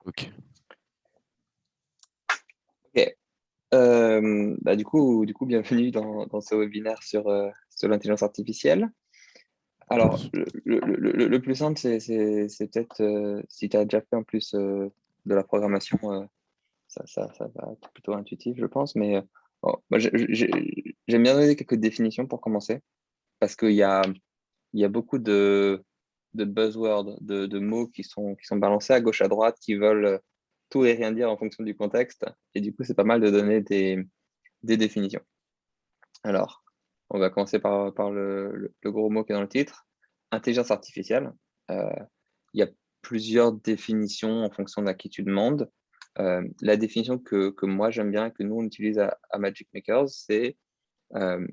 Ok. Ok. Du coup, bienvenue dans ce webinaire sur l'intelligence artificielle. Alors, le plus simple, c'est peut-être si tu as déjà fait en plus de la programmation, ça va être plutôt intuitif, je pense. Mais bon, moi, j'aime bien donner quelques définitions pour commencer, parce qu'il y a beaucoup de buzzwords, de mots qui sont balancés à gauche, à droite, qui veulent tout et rien dire en fonction du contexte. Et du coup, c'est pas mal de donner des définitions. Alors, on va commencer par le gros mot qui est dans le titre, intelligence artificielle. Euh, il y a plusieurs définitions en fonction de qui tu demandes. La définition que moi j'aime bien, que nous on utilise à Magic Makers, c'est euh,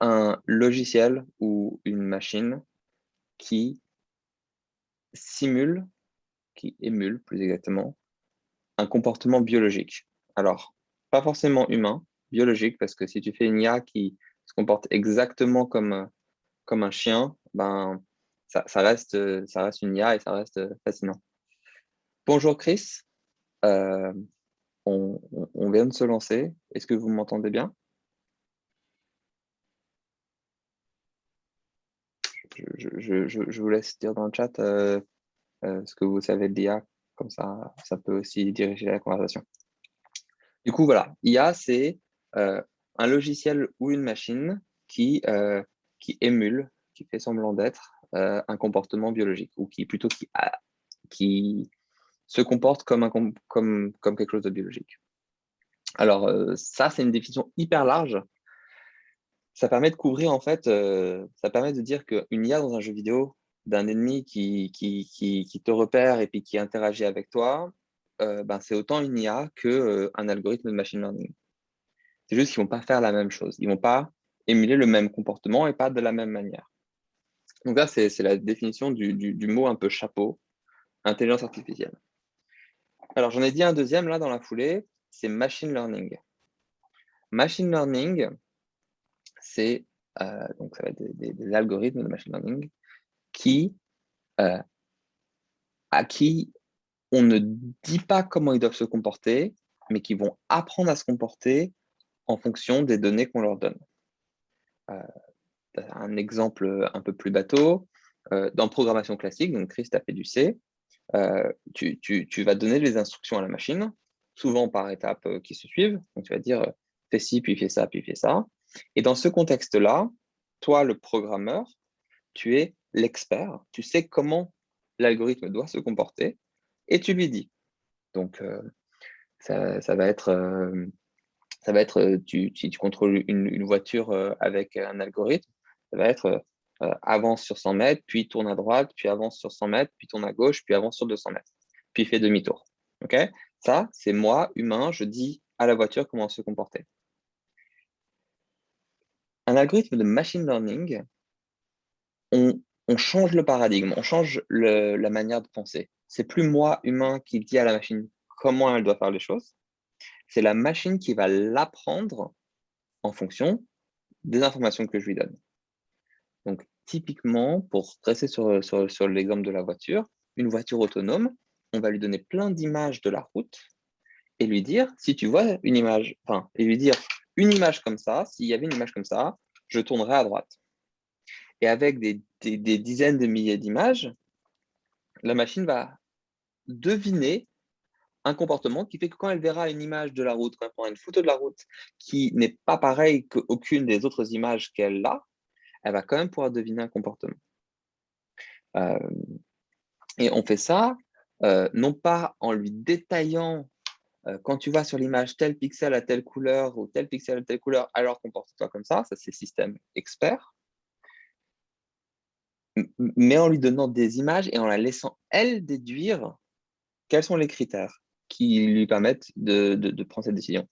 un logiciel ou une machine qui simule, qui émule plus exactement, un comportement biologique. Alors, pas forcément humain, biologique, parce que si tu fais une IA qui se comporte exactement comme un chien, ben, ça reste une IA et ça reste fascinant. Bonjour Chris. Euh, on vient de se lancer. Est-ce que vous m'entendez bien? Je vous laisse dire dans le chat ce que vous savez de l'IA, comme ça peut aussi diriger la conversation. Du coup, voilà, IA, c'est un logiciel ou une machine qui émule, qui fait semblant d'être un comportement biologique, ou qui se comporte comme quelque chose de biologique. Alors, ça, c'est une définition hyper large. Ça permet de couvrir, en fait, ça permet de dire qu'une IA dans un jeu vidéo, d'un ennemi qui te repère et puis qui interagit avec toi, ben, c'est autant une IA qu'un algorithme de machine learning. C'est juste qu'ils ne vont pas faire la même chose. Ils ne vont pas émuler le même comportement et pas de la même manière. Donc là, c'est la définition du mot un peu chapeau, intelligence artificielle. Alors, j'en ai dit un deuxième là dans la foulée, c'est machine learning. Machine learning, c'est donc ça va être des algorithmes de machine learning qui, euh, à qui on ne dit pas comment ils doivent se comporter, mais qui vont apprendre à se comporter en fonction des données qu'on leur donne. Un exemple un peu plus bateau, dans programmation classique, donc Chris a fait du C, tu vas donner les instructions à la machine, souvent par étapes qui se suivent. Donc tu vas dire fais ci, puis fais ça, puis fais ça. Et dans ce contexte-là, toi, le programmeur, tu es l'expert, tu sais comment l'algorithme doit se comporter et tu lui dis. Donc ça va être, si tu contrôles une voiture avec un algorithme, ça va être avance sur 100 mètres, puis tourne à droite, puis avance sur 100 mètres, puis tourne à gauche, puis avance sur 200 mètres, puis fait demi-tour. OK? Ça, c'est moi, humain, je dis à la voiture comment se comporter. Un algorithme de machine learning, on change le paradigme, on change la manière de penser. C'est plus moi, humain, qui dit à la machine comment elle doit faire les choses. C'est la machine qui va l'apprendre en fonction des informations que je lui donne. Donc, typiquement, pour rester sur l'exemple de la voiture, une voiture autonome, on va lui donner plein d'images de la route et lui dire, si tu vois une image, enfin, et lui dire une image comme ça, s'il y avait une image comme ça, je tournerai à droite. Et avec des dizaines de milliers d'images, la machine va deviner un comportement qui fait que quand elle verra une image de la route, quand elle prendra une photo de la route qui n'est pas pareille qu'aucune des autres images qu'elle a, elle va quand même pouvoir deviner un comportement. Euh, et on fait ça non pas en lui détaillant quand tu vas sur l'image tel pixel à telle couleur ou tel pixel à telle couleur, alors comporte-toi comme ça c'est système expert, mais en lui donnant des images et en la laissant elle déduire quels sont les critères qui lui permettent de prendre cette décision.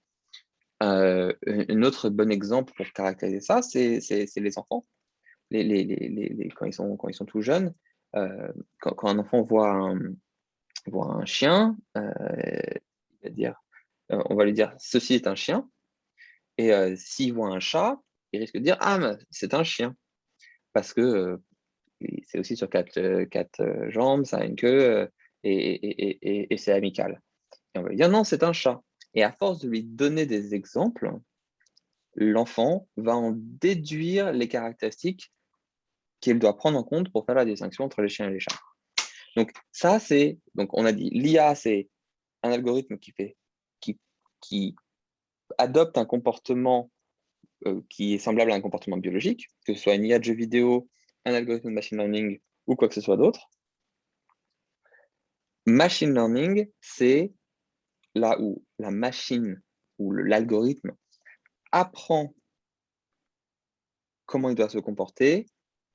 Un autre bon exemple pour caractériser ça, c'est les enfants. Quand ils sont tout jeunes, quand un enfant voit un chien, il va dire, on va lui dire ceci est un chien. Et s'il voit un chat, il risque de dire ah, mais c'est un chien. Parce que c'est aussi sur quatre jambes, ça a une queue et c'est amical. Et on va lui dire non, c'est un chat. Et à force de lui donner des exemples, l'enfant va en déduire les caractéristiques qu'il doit prendre en compte pour faire la distinction entre les chiens et les chats. Donc ça, donc on a dit, l'IA, c'est un algorithme qui adopte un comportement qui est semblable à un comportement biologique, que ce soit une IA de jeu vidéo, un algorithme de machine learning ou quoi que ce soit d'autre. Machine learning, c'est là où la machine ou l'algorithme apprend comment il doit se comporter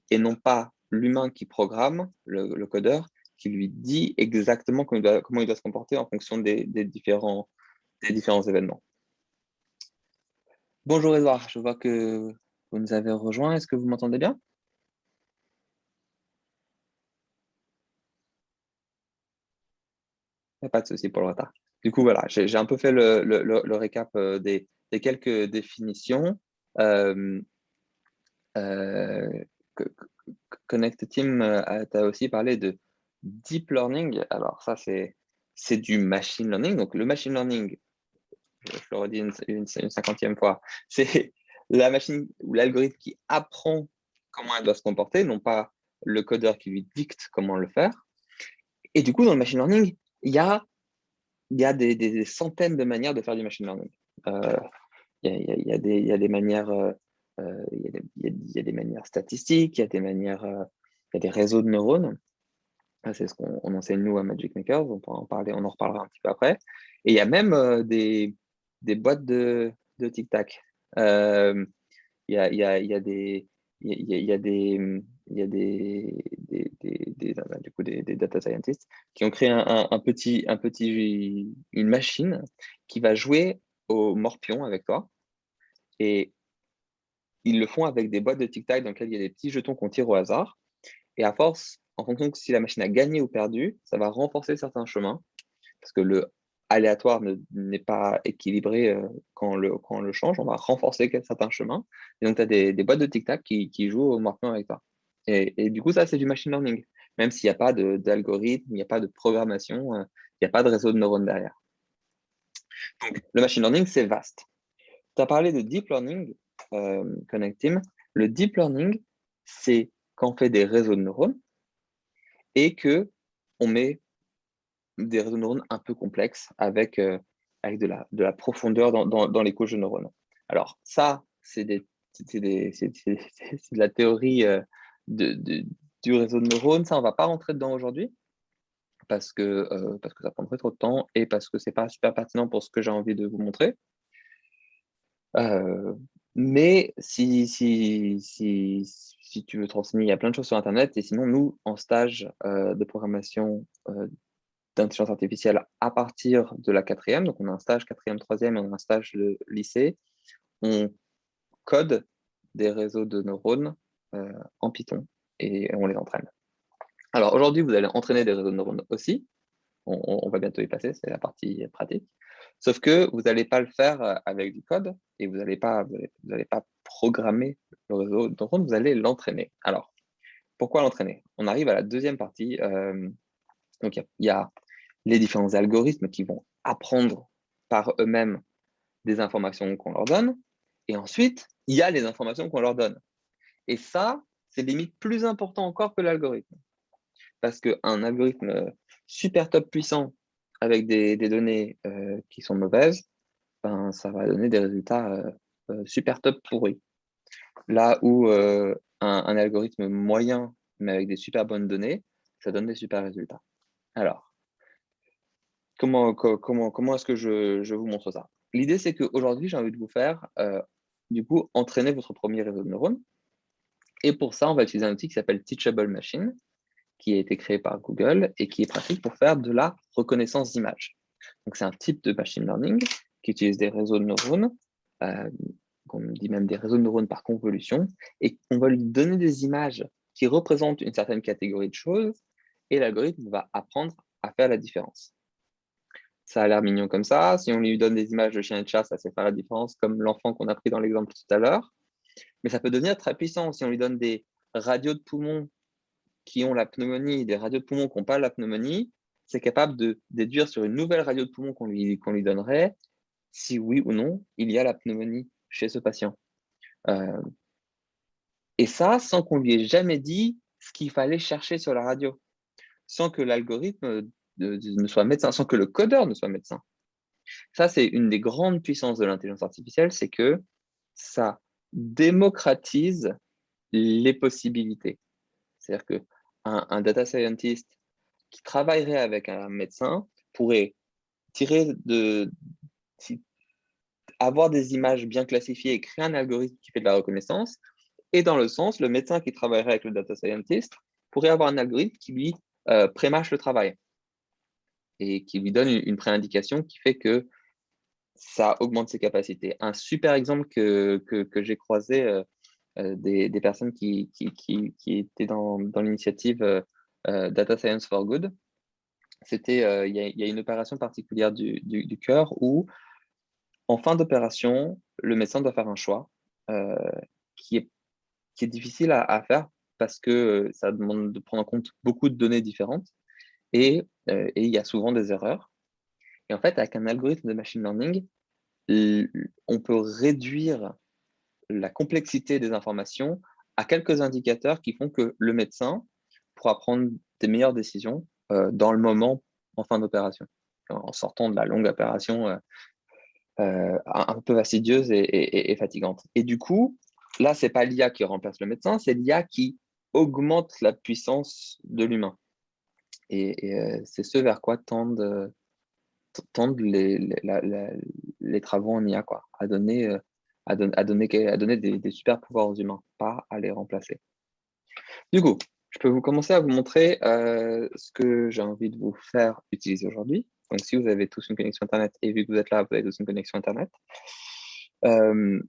et non pas l'humain qui programme, le codeur, qui lui dit exactement comment il doit se comporter en fonction des différents événements. Bonjour Edouard, je vois que vous nous avez rejoint. Est-ce que vous m'entendez bien? Pas de souci pour le retard. Du coup, voilà, j'ai un peu fait le récap des quelques définitions. Euh, euh, Connect Team tu as aussi parlé de deep learning. Alors, ça, c'est du machine learning. Donc, le machine learning, je le redis une 50e fois, c'est la machine ou l'algorithme qui apprend comment elle doit se comporter, non pas le codeur qui lui dicte comment le faire. Et du coup, dans le machine learning, il y a des centaines de manières de faire du machine learning. Il y a des manières, il y a des manières statistiques, il y a des manières, il y a des réseaux de neurones. C'est ce qu'on enseigne nous à Magic Makers. On pourra en parler, on en reparlera un petit peu après. Et il y a même des boîtes de tic-tac. Il y a des il y a des il y a du coup, des data scientists qui ont créé une machine qui va jouer au morpion avec toi. Et ils le font avec des boîtes de tic-tac dans lesquelles il y a des petits jetons qu'on tire au hasard. Et à force, en fonction de si la machine a gagné ou perdu, ça va renforcer certains chemins parce que le aléatoire n'est pas équilibré quand on le change. On va renforcer certains chemins. Et donc, tu as des boîtes de tic-tac qui jouent au morpion avec toi. Et du coup, ça, c'est du machine learning. Même s'il n'y a pas d'algorithme, il n'y a pas de programmation, il n'y a pas de réseau de neurones derrière. Donc, le machine learning, c'est vaste. Tu as parlé de deep learning, Connect Team. Le deep learning, c'est quand on fait des réseaux de neurones et que on met des réseaux de neurones un peu complexes avec de la profondeur dans les couches de neurones. Alors, ça, c'est de la théorie du réseau de neurones. Ça, on ne va pas rentrer dedans aujourd'hui parce que ça prendrait trop de temps et parce que ce n'est pas super pertinent pour ce que j'ai envie de vous montrer. Euh, mais si tu veux te renseigner, il y a plein de choses sur Internet. Et sinon, nous, en stage de programmation d'intelligence artificielle à partir de la quatrième, donc on a un stage quatrième, troisième et on a un stage de lycée, on code des réseaux de neurones en Python et on les entraîne. Alors aujourd'hui, vous allez entraîner des réseaux de neurones aussi. On va bientôt y passer, c'est la partie pratique. Sauf que vous n'allez pas le faire avec du code et vous n'allez pas programmer le réseau de neurones, vous allez l'entraîner. Alors, pourquoi l'entraîner? On arrive à la deuxième partie. Donc, il y a les différents algorithmes qui vont apprendre par eux-mêmes des informations qu'on leur donne. Et ensuite, il y a les informations qu'on leur donne. Et ça, c'est limite plus important encore que l'algorithme. Parce qu'un algorithme super top puissant avec des données qui sont mauvaises, ben, ça va donner des résultats super top pourris. Là où un algorithme moyen, mais avec des super bonnes données, ça donne des super résultats. Alors, comment est-ce que je vous montre ça? L'idée, c'est qu'aujourd'hui, j'ai envie de vous faire, du coup, entraîner votre premier réseau de neurones. Et pour ça, on va utiliser un outil qui s'appelle Teachable Machine, qui a été créé par Google et qui est pratique pour faire de la reconnaissance d'images. Donc, c'est un type de machine learning qui utilise des réseaux de neurones, on dit même des réseaux de neurones par convolution, et on va lui donner des images qui représentent une certaine catégorie de choses, et l'algorithme va apprendre à faire la différence. Ça a l'air mignon comme ça. Si on lui donne des images de chiens et de chats, ça sait faire la différence, comme l'enfant qu'on a pris dans l'exemple tout à l'heure. Mais ça peut devenir très puissant si on lui donne des radios de poumons qui ont la pneumonie, des radios de poumon qui n'ont pas la pneumonie, c'est capable de déduire sur une nouvelle radio de poumon qu'on lui donnerait si oui ou non il y a la pneumonie chez ce patient. Et ça, sans qu'on lui ait jamais dit ce qu'il fallait chercher sur la radio, sans que l'algorithme ne soit médecin, sans que le codeur ne soit médecin. Ça, c'est une des grandes puissances de l'intelligence artificielle, c'est que ça démocratise les possibilités. C'est-à-dire qu'un data scientist qui travaillerait avec un médecin pourrait avoir des images bien classifiées et créer un algorithme qui fait de la reconnaissance. Et dans le sens, le médecin qui travaillerait avec le data scientist pourrait avoir un algorithme qui lui prémâche le travail et qui lui donne une préindication qui fait que ça augmente ses capacités. Un super exemple que j'ai croisé des personnes qui étaient dans l'initiative Data Science for Good, c'était il y a une opération particulière du cœur où, en fin d'opération, le médecin doit faire un choix qui est difficile à faire parce que ça demande de prendre en compte beaucoup de données différentes et il y a souvent des erreurs. Et en fait, avec un algorithme de machine learning, on peut réduire la complexité des informations à quelques indicateurs qui font que le médecin pourra prendre des meilleures décisions dans le moment en fin d'opération, en sortant de la longue opération un peu fastidieuse et fatigante. Et du coup, là, ce n'est pas l'IA qui remplace le médecin, c'est l'IA qui augmente la puissance de l'humain. Et c'est ce vers quoi tendent les travaux en IA, quoi, à donner des super pouvoirs aux humains, pas à les remplacer. Du coup, je peux vous commencer à vous montrer ce que j'ai envie de vous faire utiliser aujourd'hui. Donc, si vous avez tous une connexion Internet, et vu que vous êtes là, vous avez tous une connexion Internet, on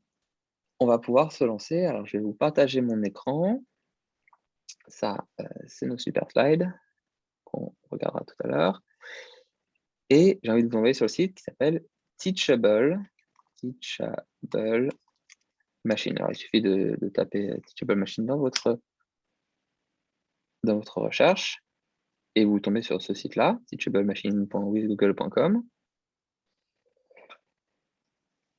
va pouvoir se lancer. Alors, je vais vous partager mon écran. Ça, c'est nos super slides qu'on regardera tout à l'heure. Et j'ai envie de vous envoyer sur le site qui s'appelle Teachable Machine. Alors, il suffit de taper Teachable Machine dans votre recherche et vous tombez sur ce site-là, teachablemachine.withgoogle.com.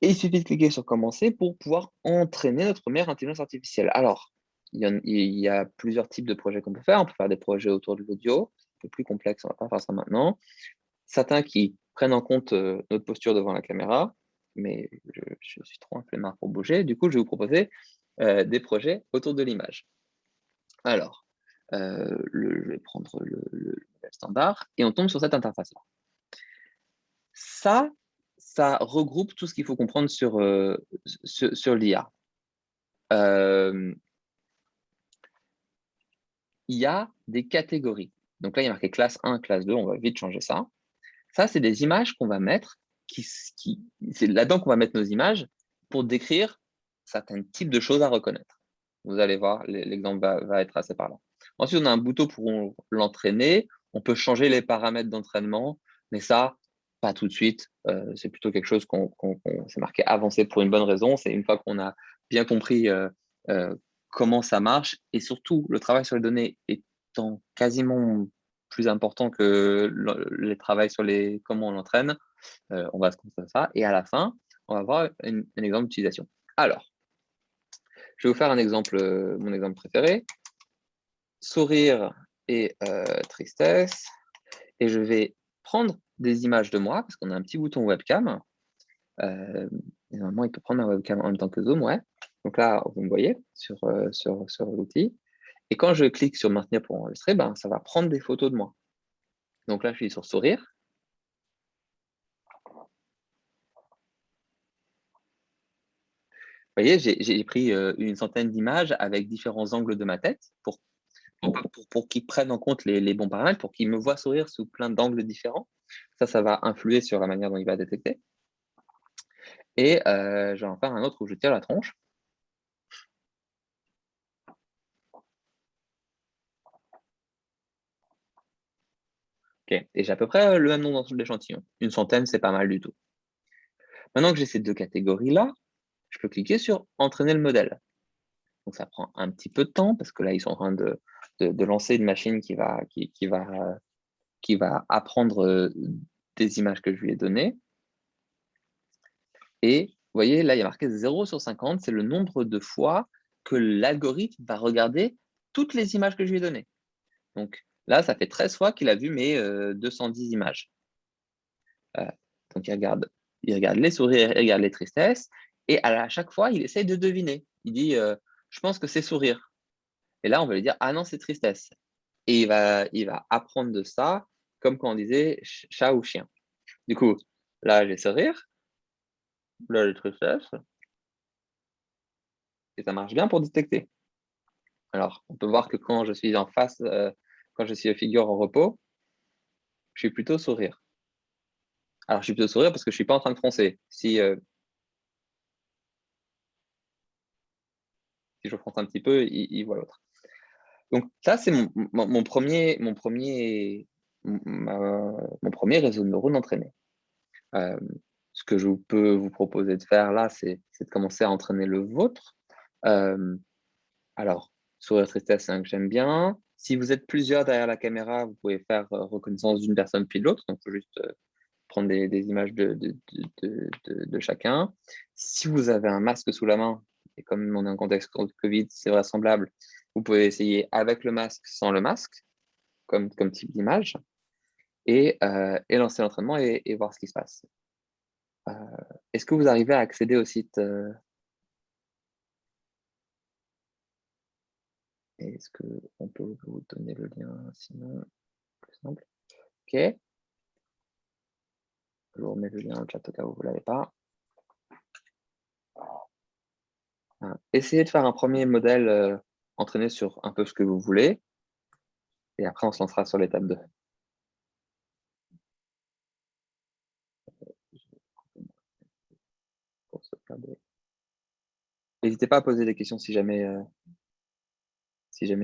Et il suffit de cliquer sur Commencer pour pouvoir entraîner notre première intelligence artificielle. Alors, il y a plusieurs types de projets qu'on peut faire. On peut faire des projets autour de l'audio, un peu plus complexe, on ne va pas faire ça maintenant. Certains qui prennent en compte notre posture devant la caméra, mais je suis trop un flemmard pour bouger. Du coup, je vais vous proposer des projets autour de l'image. Alors, je vais prendre le modèle standard et on tombe sur cette interface-là. Ça regroupe tout ce qu'il faut comprendre sur l'IA. Il y a des catégories. Donc là, il y a marqué classe 1, classe 2, on va vite changer ça. Ça, c'est des images qu'on va mettre, c'est là-dedans qu'on va mettre nos images pour décrire certains types de choses à reconnaître. Vous allez voir, l'exemple va être assez parlant. Ensuite, on a un bouton pour l'entraîner. On peut changer les paramètres d'entraînement, mais ça, pas tout de suite. C'est plutôt quelque chose c'est marqué avancé pour une bonne raison. C'est une fois qu'on a bien compris comment ça marche et surtout le travail sur les données étant quasiment plus important que les travail sur comment on l'entraîne, on va se concentrer sur ça. Et à la fin, on va voir un exemple d'utilisation. Alors, je vais vous faire un exemple, mon exemple préféré. Sourire et tristesse. Et je vais prendre des images de moi, parce qu'on a un petit bouton webcam. Et normalement, il peut prendre un webcam en même temps que Zoom, ouais. Donc là, vous me voyez sur l'outil. Et quand je clique sur maintenir pour enregistrer, ben, ça va prendre des photos de moi. Donc là, je suis sur sourire. Vous voyez, j'ai pris une centaine d'images avec différents angles de ma tête pour qu'ils prennent en compte les bons paramètres, pour qu'ils me voient sourire sous plein d'angles différents. Ça va influer sur la manière dont il va détecter. Et je vais en faire un autre où je tire la tronche. Okay. Et j'ai à peu près le même nombre d'échantillons. Une centaine, c'est pas mal du tout. Maintenant que j'ai ces deux catégories-là, je peux cliquer sur « Entraîner le modèle ». Donc, ça prend un petit peu de temps parce que là, ils sont en train de lancer une machine qui va apprendre des images que je lui ai données. Et vous voyez, là, il y a marqué 0 sur 50, c'est le nombre de fois que l'algorithme va regarder toutes les images que je lui ai données. Donc là, ça fait 13 fois qu'il a vu mes 210 images. Donc il regarde les sourires, il regarde les tristesses, et à chaque fois, il essaye de deviner. Il dit, je pense que c'est sourire. Et là, on va lui dire, ah non, c'est tristesse. Et il va apprendre de ça, comme quand on disait chat ou chien. Du coup, là, j'ai sourire, là, j'ai tristesse, et ça marche bien pour détecter. Alors, on peut voir que quand je suis en face, quand je suis de figure en repos, je suis plutôt sourire. Alors, je suis plutôt sourire parce que je ne suis pas en train de froncer. Si je fronce un petit peu, il voit l'autre. Donc, ça, c'est mon premier réseau de neurones entraîné. Euh, Ce que je peux vous proposer de faire là, c'est de commencer à entraîner le vôtre. Euh, alors, sourire tristesse, c'est un que j'aime bien. Si vous êtes plusieurs derrière la caméra, vous pouvez faire reconnaissance d'une personne puis de l'autre. Donc, il faut juste prendre des images de chacun. Si vous avez un masque sous la main, et comme on est en contexte Covid, c'est vraisemblable, vous pouvez essayer avec le masque, sans le masque, comme type d'image, et lancer l'entraînement et voir ce qui se passe. Euh, Est-ce que vous arrivez à accéder au site Est-ce qu'on peut vous donner le lien sinon plus simple? Ok, je vous remets le lien dans le chat au cas où vous ne l'avez pas. Essayez de faire un premier modèle entraîné sur un peu ce que vous voulez, et après on se lancera sur l'étape 2. N'hésitez pas à poser des questions si jamais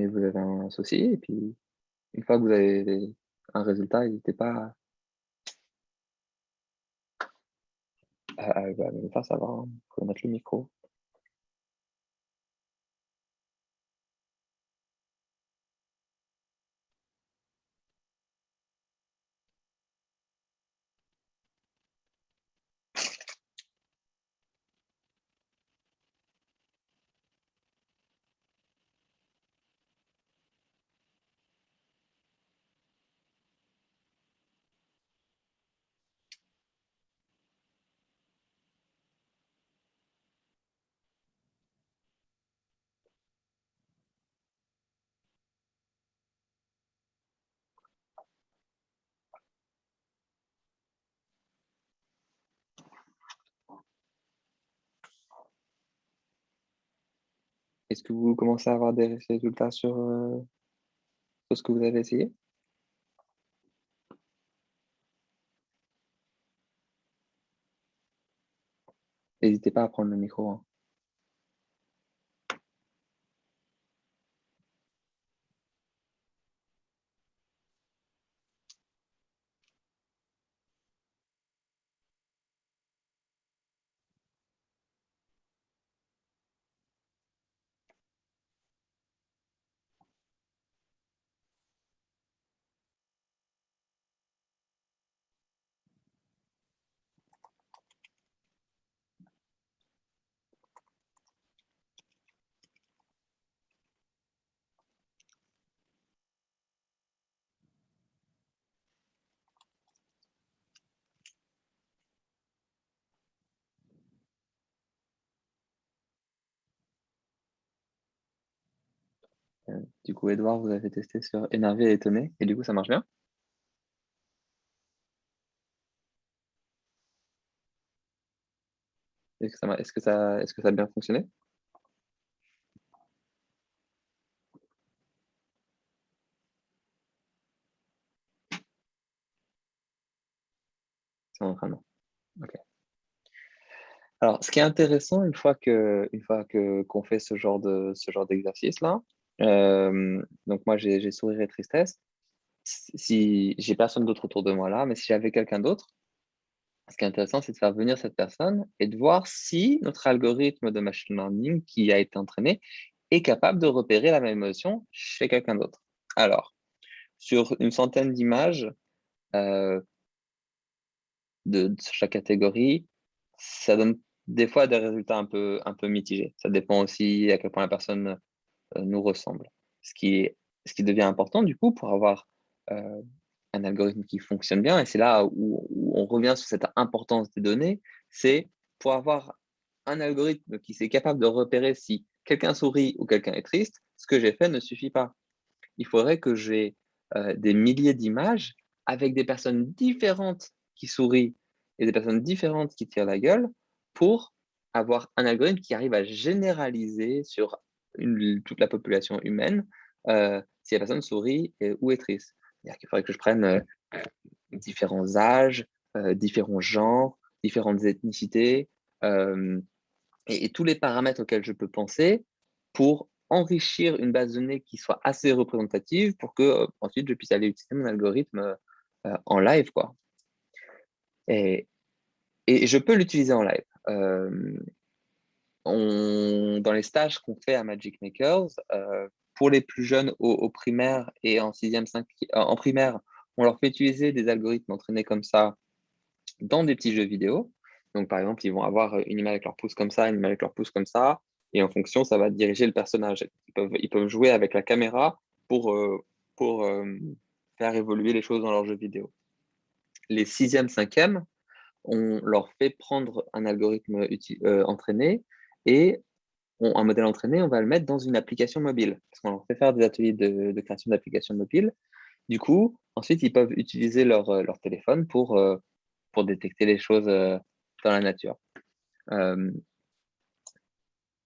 vous avez un souci. Et puis, une fois que vous avez un résultat, n'hésitez pas à me faire savoir. Il faut mettre le micro. Est-ce que vous commencez à avoir des résultats sur ce que vous avez essayé? N'hésitez pas à prendre le micro, hein. Du coup, Edouard, vous avez testé sur énervé et étonné, et du coup, ça marche bien? Est-ce que ça a bien fonctionné? C'est en entraînement. Ok. Alors, ce qui est intéressant, une fois qu'on fait ce genre d'exercice-là, donc moi, j'ai sourire et tristesse. Si j'ai personne d'autre autour de moi là, mais si j'avais quelqu'un d'autre, ce qui est intéressant, c'est de faire venir cette personne et de voir si notre algorithme de machine learning qui a été entraîné est capable de repérer la même émotion chez quelqu'un d'autre. Alors, sur une centaine d'images de chaque catégorie, ça donne des fois des résultats un peu mitigés. Ça dépend aussi à quel point la personne nous ressemble. Ce qui devient important, du coup, pour avoir un algorithme qui fonctionne bien, et c'est là où on revient sur cette importance des données, c'est pour avoir un algorithme qui est capable de repérer si quelqu'un sourit ou quelqu'un est triste, ce que j'ai fait ne suffit pas. Il faudrait que j'ai des milliers d'images avec des personnes différentes qui sourient et des personnes différentes qui tirent la gueule pour avoir un algorithme qui arrive à généraliser sur toute la population humaine si la personne sourit ou est triste. C'est-à-dire qu'il faudrait que je prenne différents âges, différents genres, différentes ethnicités euh, et tous les paramètres auxquels je peux penser pour enrichir une base de données qui soit assez représentative pour que ensuite je puisse aller utiliser mon algorithme en live, quoi. Et, et je peux l'utiliser en live. Dans les stages qu'on fait à Magic Makers, pour les plus jeunes au primaire et en sixième, en primaire, on leur fait utiliser des algorithmes entraînés comme ça dans des petits jeux vidéo. Donc, par exemple, ils vont avoir une image avec leur pouce comme ça, une image avec leur pouce comme ça, et en fonction, ça va diriger le personnage. Ils peuvent jouer avec la caméra pour faire évoluer les choses dans leur jeu vidéo. Les sixième, cinquième, on leur fait prendre un algorithme entraîné et un modèle entraîné, on va le mettre dans une application mobile. Parce qu'on leur fait faire des ateliers de création d'applications mobiles. Du coup, ensuite, ils peuvent utiliser leur téléphone pour détecter les choses dans la nature.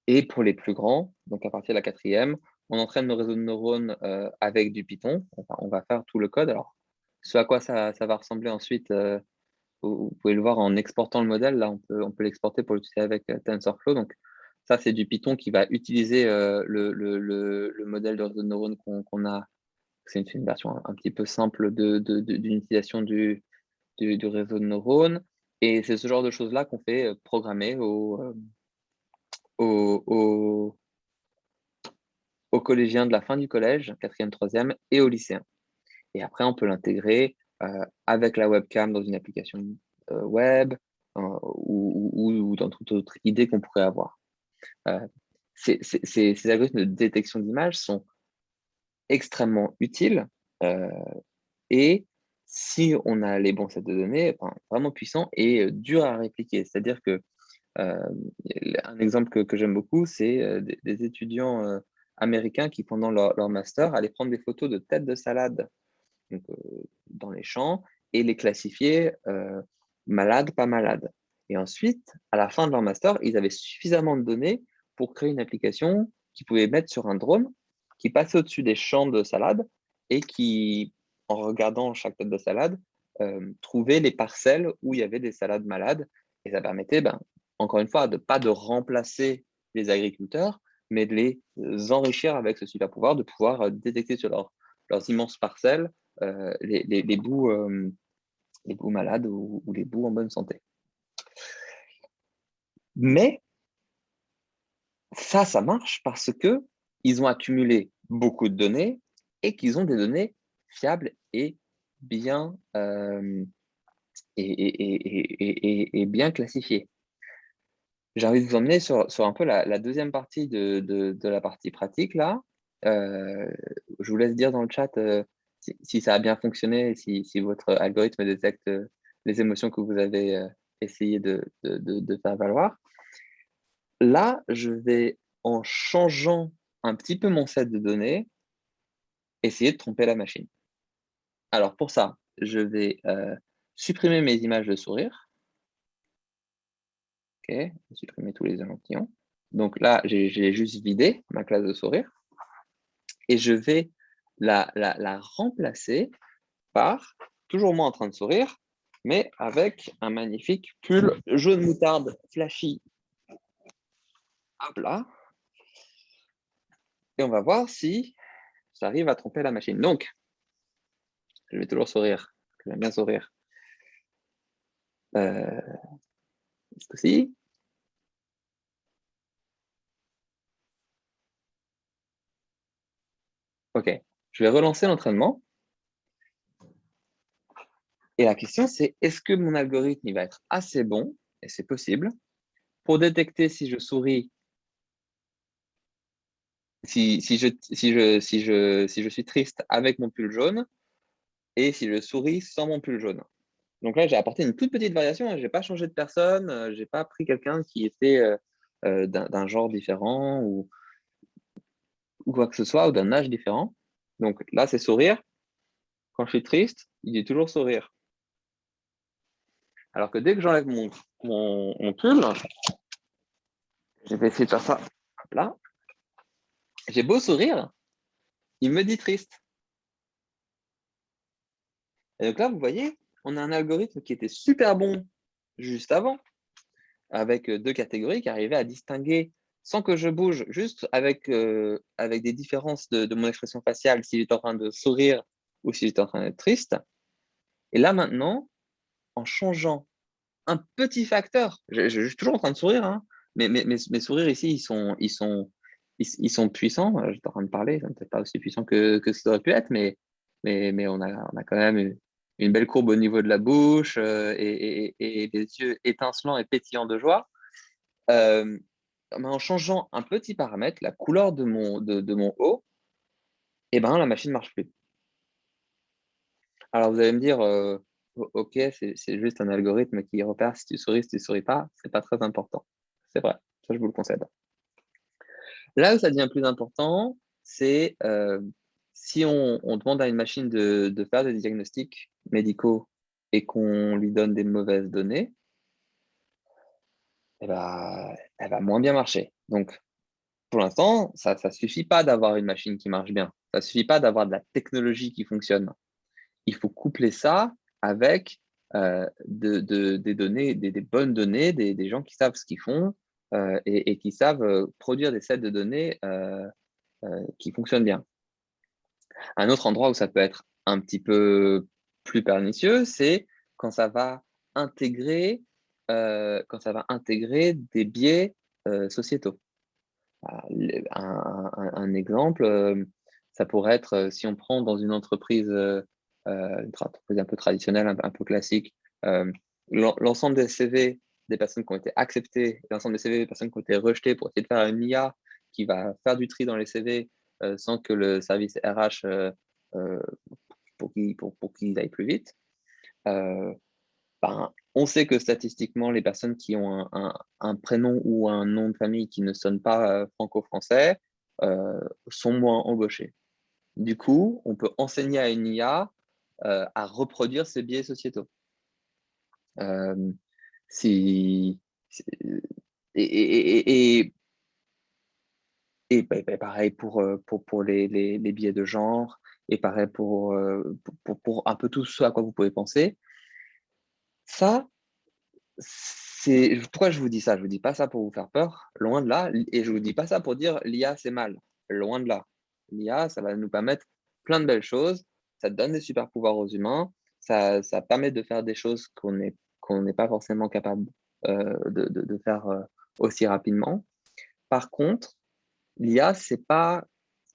Et pour les plus grands, donc à partir de la quatrième, on entraîne nos réseaux de neurones avec du Python. On va faire tout le code. Alors, ce à quoi ça va ressembler ensuite, vous pouvez le voir en exportant le modèle. Là, on peut l'exporter pour l'utiliser avec TensorFlow. Donc, ça, c'est du Python qui va utiliser le modèle de réseau de neurones qu'on a. C'est une version un petit peu simple d'une utilisation du réseau de neurones. Et c'est ce genre de choses-là qu'on fait programmer aux, aux, aux collégiens de la fin du collège, quatrième, troisième, et aux lycéens. Et après, on peut l'intégrer avec la webcam dans une application web ou dans toute autre idée qu'on pourrait avoir. Ces algorithmes de détection d'images sont extrêmement utiles et si on a les bons sets de données, enfin, vraiment puissants et durs à répliquer. C'est-à-dire que un exemple que j'aime beaucoup, c'est des étudiants américains qui, pendant leur master, allaient prendre des photos de têtes de salade donc, dans les champs et les classifier malades, pas malades. Et ensuite, à la fin de leur master, ils avaient suffisamment de données pour créer une application qu'ils pouvaient mettre sur un drone qui passait au-dessus des champs de salade et qui, en regardant chaque tête de salade, trouvait les parcelles où il y avait des salades malades. Et ça permettait, ben, encore une fois, pas de remplacer les agriculteurs, mais de les enrichir avec ce super pouvoir, de pouvoir détecter sur leurs immenses parcelles les bouts malades ou les bouts en bonne santé. Mais ça marche parce que ils ont accumulé beaucoup de données et qu'ils ont des données fiables et bien, et bien classifiées. J'ai envie de vous emmener sur un peu la deuxième partie de la partie pratique là. Je vous laisse dire dans le chat si ça a bien fonctionné, si votre algorithme détecte les émotions que vous avez essayé de faire valoir. Là, je vais, en changeant un petit peu mon set de données, essayer de tromper la machine. Alors pour ça, je vais supprimer mes images de sourire. OK, supprimer tous les échantillons. Donc là, j'ai juste vidé ma classe de sourire. Et je vais la remplacer par, toujours moi en train de sourire, mais avec un magnifique pull jaune moutarde flashy. Hop là. Et on va voir si j'arrive à tromper la machine. Donc, je vais toujours sourire. J'aime bien sourire. Est-ce que si? OK, je vais relancer l'entraînement. Et la question, c'est est-ce que mon algorithme il va être assez bon, et c'est possible, pour détecter si je souris, si je suis triste avec mon pull jaune et si je souris sans mon pull jaune. Donc là, j'ai apporté une toute petite variation. Je n'ai pas changé de personne. Je n'ai pas pris quelqu'un qui était d'un genre différent ou quoi que ce soit, ou d'un âge différent. Donc là, c'est sourire. Quand je suis triste, il dit toujours sourire. Alors que dès que j'enlève mon pull, je vais essayer de faire ça. Hop là. J'ai beau sourire, il me dit triste. Et donc là, vous voyez, on a un algorithme qui était super bon juste avant, avec deux catégories qui arrivaient à distinguer sans que je bouge, juste avec des différences de mon expression faciale, si j'étais en train de sourire ou si j'étais en train d'être triste. Et là maintenant, en changeant un petit facteur, je suis toujours en train de sourire, hein, mais mes sourires ici, ils sont puissants. J'étais en train de parler, ça n'est peut-être pas aussi puissant que ça aurait pu être, mais on a quand même une belle courbe au niveau de la bouche et des yeux étincelants et pétillants de joie. Euh, mais en changeant un petit paramètre, la couleur de mon haut, et ben, la machine ne marche plus. Alors vous allez me dire, ok, c'est juste un algorithme qui repère si tu souris pas, c'est pas très important. C'est vrai, ça je vous le concède. Là où ça devient plus important, c'est si on demande à une machine de faire des diagnostics médicaux et qu'on lui donne des mauvaises données, eh ben, elle va moins bien marcher. Donc, pour l'instant, ça ne suffit pas d'avoir une machine qui marche bien. Ça ne suffit pas d'avoir de la technologie qui fonctionne. Il faut coupler ça avec des données, des bonnes données, des gens qui savent ce qu'ils font et qui savent produire des sets de données qui fonctionnent bien. Un autre endroit où ça peut être un petit peu plus pernicieux, c'est quand ça va intégrer des biais sociétaux. Un exemple, ça pourrait être si on prend dans une entreprise un peu traditionnelle, un peu classique, euh, l'ensemble des CV des personnes qui ont été acceptées, l'ensemble des CV des personnes qui ont été rejetées pour essayer de faire une IA qui va faire du tri dans les CV sans que le service RH euh, pour qu'ils aillent plus vite. Euh, ben, on sait que statistiquement, les personnes qui ont un prénom ou un nom de famille qui ne sonne pas franco-français sont moins embauchées. Du coup, on peut enseigner à une IA à reproduire ces biais sociétaux. Euh, si, si- et, pareil pour les biais de genre, et pareil pour un peu tout ce à quoi vous pouvez penser. Ça, pourquoi je vous dis ça? Je vous dis pas ça pour vous faire peur, loin de là, et je vous dis pas ça pour dire l'IA c'est mal, loin de là. L'IA, ça va nous permettre plein de belles choses, ça donne des super pouvoirs aux humains, ça permet de faire des choses qu'on n'est pas forcément capable de faire aussi rapidement. Par contre, l'IA, c'est pas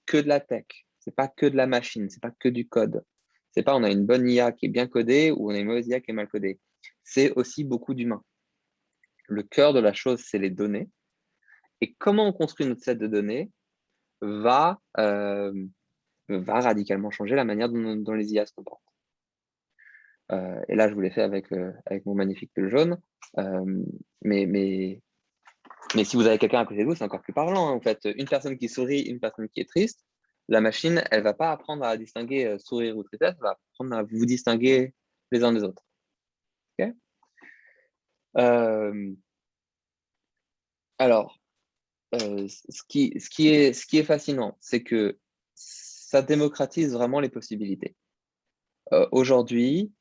que de la tech, c'est pas que de la machine, c'est pas que du code. C'est pas on a une bonne IA qui est bien codée ou on a une mauvaise IA qui est mal codée. C'est aussi beaucoup d'humains. Le cœur de la chose, c'est les données. Et comment on construit notre set de données va, euh, va radicalement changer la manière dont les IA se comportent. Et là, je vous l'ai fait avec mon magnifique pull jaune. Euh, mais, mais, mais si vous avez quelqu'un à côté de vous, c'est encore plus parlant, hein. En fait, une personne qui sourit, une personne qui est triste, la machine, elle va pas apprendre à distinguer sourire ou tristesse, elle va apprendre à vous distinguer les uns des autres. Ok. Euh, alors, ce qui est fascinant, c'est que ça démocratise vraiment les possibilités. Aujourd'hui,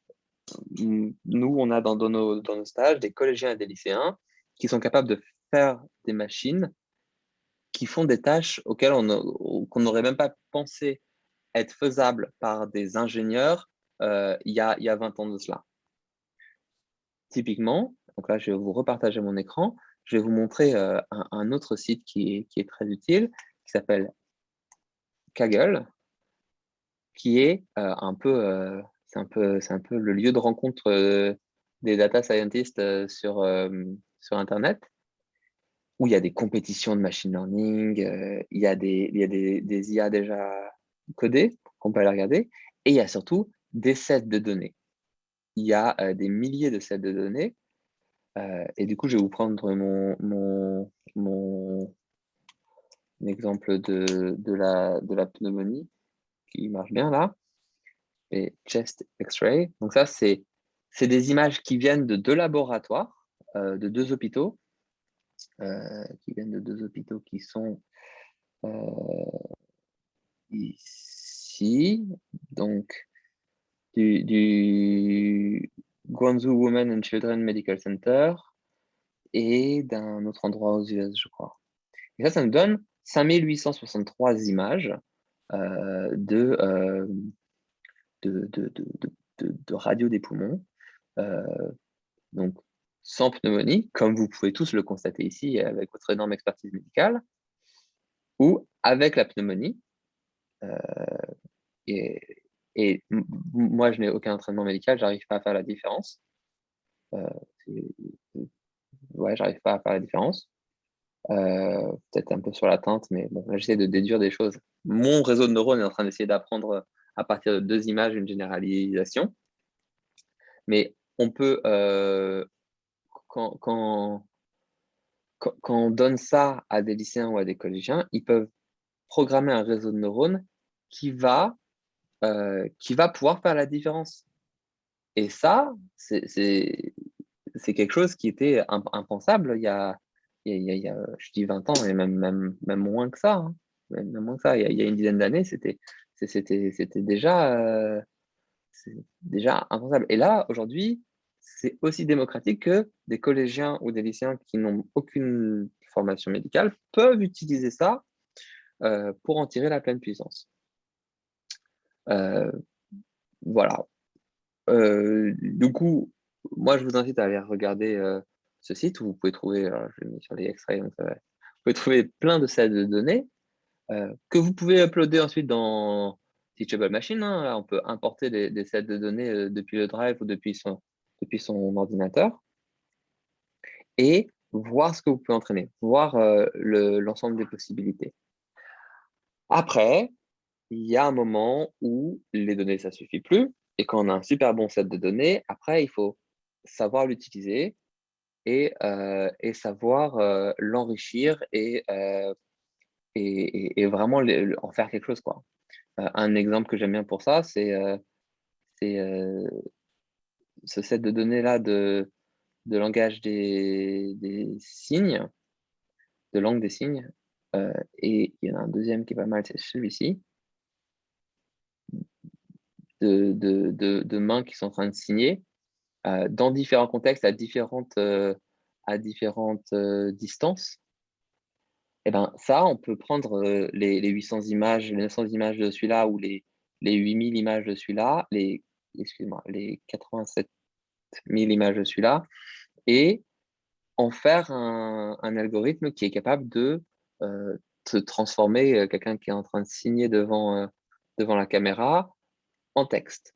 nous, on a dans nos stages des collégiens et des lycéens qui sont capables de faire des machines qui font des tâches auxquelles qu'on n'aurait même pas pensé être faisables par des ingénieurs il y a 20 ans de cela. Typiquement, donc là, je vais vous repartager mon écran. Je vais vous montrer un autre site qui est très utile, qui s'appelle Kaggle. qui est c'est un peu le lieu de rencontre des data scientists sur Internet, où il y a des compétitions de machine learning, il y a des IA déjà codées qu'on peut aller regarder, et il y a surtout des sets de données. Il y a des milliers de sets de données, et du coup, je vais vous prendre mon exemple de la pneumonie qui marche bien là, et chest X-ray. Donc ça, c'est des images qui viennent de deux laboratoires, de deux hôpitaux, qui sont ici, donc du Guangzhou Women and Children Medical Center et d'un autre endroit aux US, je crois. Et ça nous donne 5863 images de, radio des poumons, donc sans pneumonie, comme vous pouvez tous le constater ici avec votre énorme expertise médicale, ou avec la pneumonie. Moi, je n'ai aucun entraînement médical, j'arrive pas à faire la différence. Ouais, j'arrive pas à faire la différence. Peut-être un peu sur la teinte, mais bon, là, j'essaie de déduire des choses. Mon réseau de neurones est en train d'essayer d'apprendre à partir de deux images une généralisation. Mais on peut, quand on donne ça à des lycéens ou à des collégiens, ils peuvent programmer un réseau de neurones qui va pouvoir faire la différence. Et ça, c'est quelque chose qui était impensable je dis 20 ans, et même moins que ça. Hein. Même moins que ça. Il y a une dizaine d'années, c'était déjà impensable. Et là, aujourd'hui, c'est aussi démocratique que des collégiens ou des lycéens qui n'ont aucune formation médicale peuvent utiliser ça pour en tirer la pleine puissance. Voilà. Du coup, moi, je vous invite à aller regarder ce site où vous pouvez trouver, je l'ai mis sur les extraits, donc vous pouvez trouver plein de sets de données que vous pouvez uploader ensuite dans Teachable Machine. Hein. Là, on peut importer des sets de données depuis le Drive ou depuis son ordinateur et voir ce que vous pouvez entraîner, voir l'ensemble des possibilités. Après, il y a un moment où les données, ça suffit plus. Et quand on a un super bon set de données, après, il faut savoir l'utiliser et savoir l'enrichir et vraiment en faire quelque chose, quoi. Un exemple que j'aime bien pour ça, c'est ce set de données-là de langage des signes, de langue des signes. Et il y en a un deuxième qui est pas mal, c'est celui-ci, de mains qui sont en train de signer dans différents contextes, à différentes distances. Et ben ça, on peut prendre les 800 images, les 900 images de celui-là ou les 8000 images de celui-là, les 87 000 images de celui-là, et en faire un algorithme qui est capable de se transformer quelqu'un qui est en train de signer devant la caméra en texte.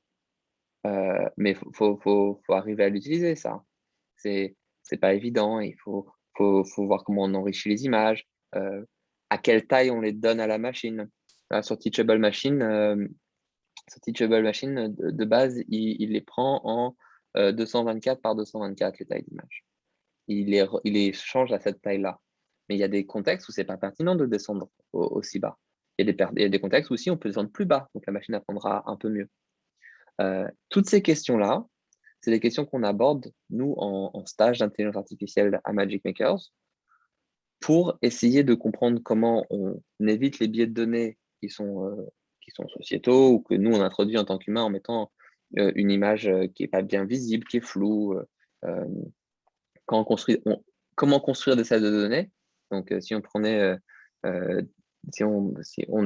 Mais il faut arriver à l'utiliser, ça. C'est pas évident. Il faut voir comment on enrichit les images, à quelle taille on les donne à la machine. Là, sur Teachable Machine, de base, il les prend en 224 par 224, les tailles d'images. Il les change à cette taille-là. Mais il y a des contextes où c'est pas pertinent de descendre aussi bas. Il y a des contextes où aussi on peut descendre plus bas, donc la machine apprendra un peu mieux. Toutes ces questions-là, c'est des questions qu'on aborde, nous, en stage d'intelligence artificielle à Magic Makers, pour essayer de comprendre comment on évite les biais de données qui sont sociétaux ou que nous, on introduit en tant qu'humain en mettant une image qui n'est pas bien visible, qui est floue. Comment construire des salles de données. Donc, si on prenait, si on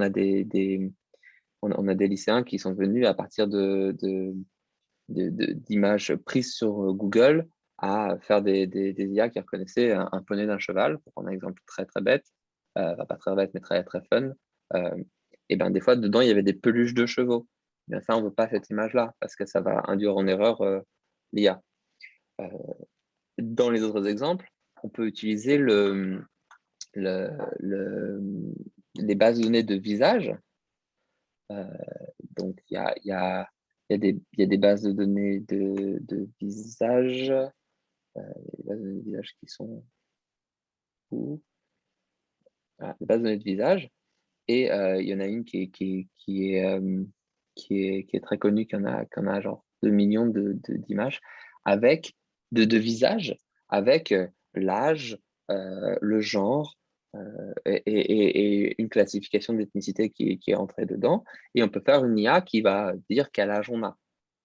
a on a des lycéens qui sont venus à partir d'images prises sur Google à faire des IA qui reconnaissaient un poney d'un cheval, pour prendre un exemple très très bête, pas très bête mais très très fun. Et ben des fois dedans il y avait des peluches de chevaux. Bien, ça, on ne veut pas cette image-là parce que ça va induire en erreur l'IA. Dans les autres exemples, on peut utiliser les bases de données de visage. Donc, il y a des bases de données de visage. Les bases de données de visage qui sont où? Voilà, les bases de données de visage. Et il y en a une qui est très connue, qui en a genre 2 millions d'images, avec de visages, avec l'âge, le genre et une classification d'ethnicité qui est entrée dedans. Et on peut faire une IA qui va dire quel âge on a.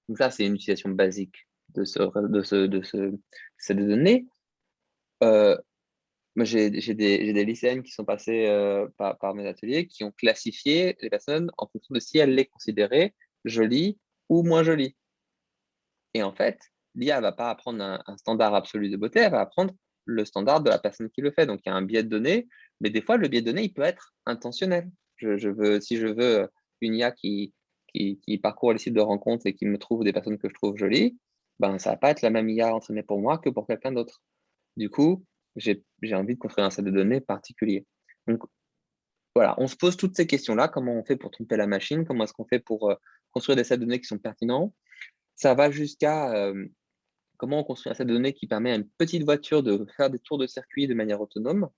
Donc ça, c'est une utilisation basique de ces données. Moi, j'ai des lycéennes qui sont passées par mes ateliers qui ont classifié les personnes en fonction de si elles les considéraient jolies ou moins jolies. Et en fait, l'IA ne va pas apprendre un standard absolu de beauté, elle va apprendre le standard de la personne qui le fait. Donc, il y a un biais de données, mais des fois, le biais de données, il peut être intentionnel. Si je veux une IA qui parcourt les sites de rencontres et qui me trouve des personnes que je trouve jolies, ben, ça ne va pas être la même IA entraînée pour moi que pour quelqu'un d'autre. Du coup, j'ai envie de construire un set de données particulier. Donc, voilà, on se pose toutes ces questions-là. Comment on fait pour tromper la machine? Comment est-ce qu'on fait pour construire des sets de données qui sont pertinents? Ça va jusqu'à comment on construit un set de données qui permet à une petite voiture de faire des tours de circuit de manière autonome.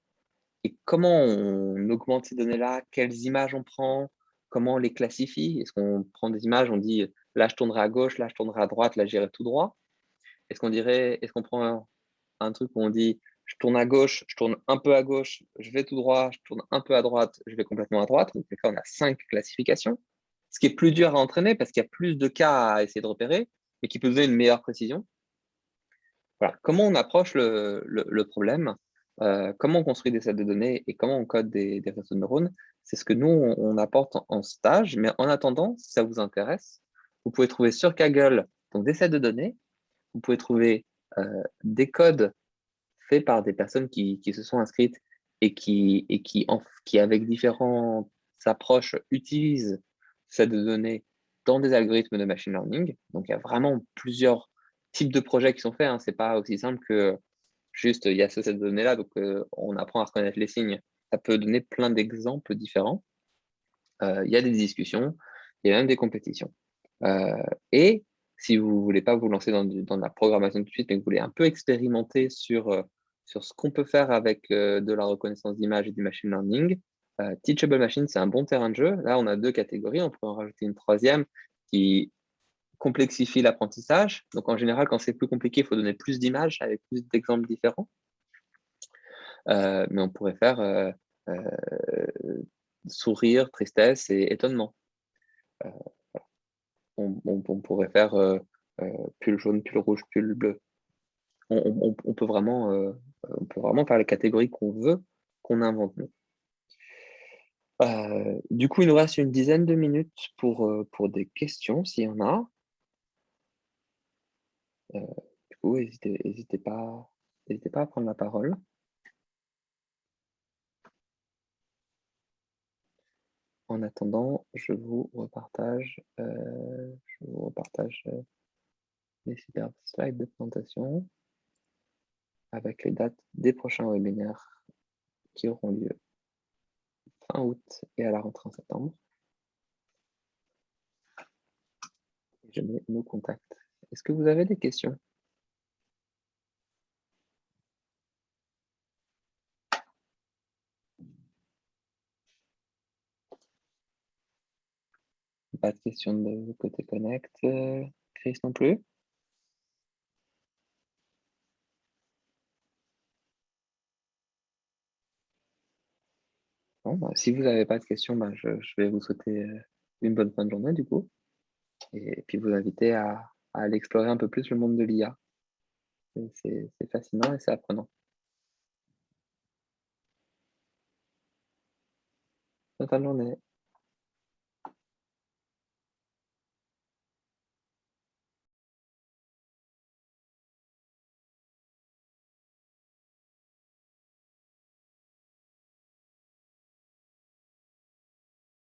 Et comment on augmente ces données-là? Quelles images on prend? Comment on les classifie? Est-ce qu'on prend des images, on dit là je tournerai à gauche, là je tournerai à droite, là j'irai tout droit? Est-ce qu'on prend un truc où on dit je tourne à gauche, je tourne un peu à gauche, je vais tout droit, je tourne un peu à droite, je vais complètement à droite. Donc, là, on a 5 classifications. Ce qui est plus dur à entraîner parce qu'il y a plus de cas à essayer de repérer, mais qui peut donner une meilleure précision. Voilà. Comment on approche le problème, comment on construit des sets de données et comment on code des réseaux de neurones, c'est ce que nous, on apporte en stage. Mais en attendant, si ça vous intéresse, vous pouvez trouver sur Kaggle donc, des sets de données, vous pouvez trouver des codes faits par des personnes qui se sont inscrites et qui, avec différentes approches, utilisent cette donnée dans des algorithmes de machine learning. Donc, il y a vraiment plusieurs types de projets qui sont faits. Hein. Ce n'est pas aussi simple que juste, il y a ce set de données-là, donc on apprend à reconnaître les signes. Ça peut donner plein d'exemples différents. Il y a des discussions, il y a même des compétitions. Et si vous ne voulez pas vous lancer dans la programmation tout de suite, mais que vous voulez un peu expérimenter sur ce qu'on peut faire avec de la reconnaissance d'image et du machine learning, Teachable Machine, c'est un bon terrain de jeu. Là, on a 2 catégories. On pourrait en rajouter une troisième qui complexifie l'apprentissage. Donc, en général, quand c'est plus compliqué, il faut donner plus d'images avec plus d'exemples différents. Mais on pourrait faire sourire, tristesse et étonnement. On pourrait faire pull jaune, pull rouge, pull bleu. On peut vraiment faire les catégories qu'on veut, qu'on invente nous. Du coup, il nous reste une dizaine de minutes pour des questions, s'il y en a. Du coup, n'hésitez pas à prendre la parole. En attendant, je vous repartage les superbes slides de présentation avec les dates des prochains webinaires qui auront lieu fin août et à la rentrée en septembre. Je mets nos contacts. Est-ce que vous avez des questions? Pas de questions de côté Connect. Chris non plus? Bon, bah, si vous n'avez pas de questions, bah, je vais vous souhaiter une bonne fin de journée du coup. Et puis vous inviter à aller explorer un peu plus le monde de l'IA. C'est fascinant et c'est apprenant. Bonne fin de journée.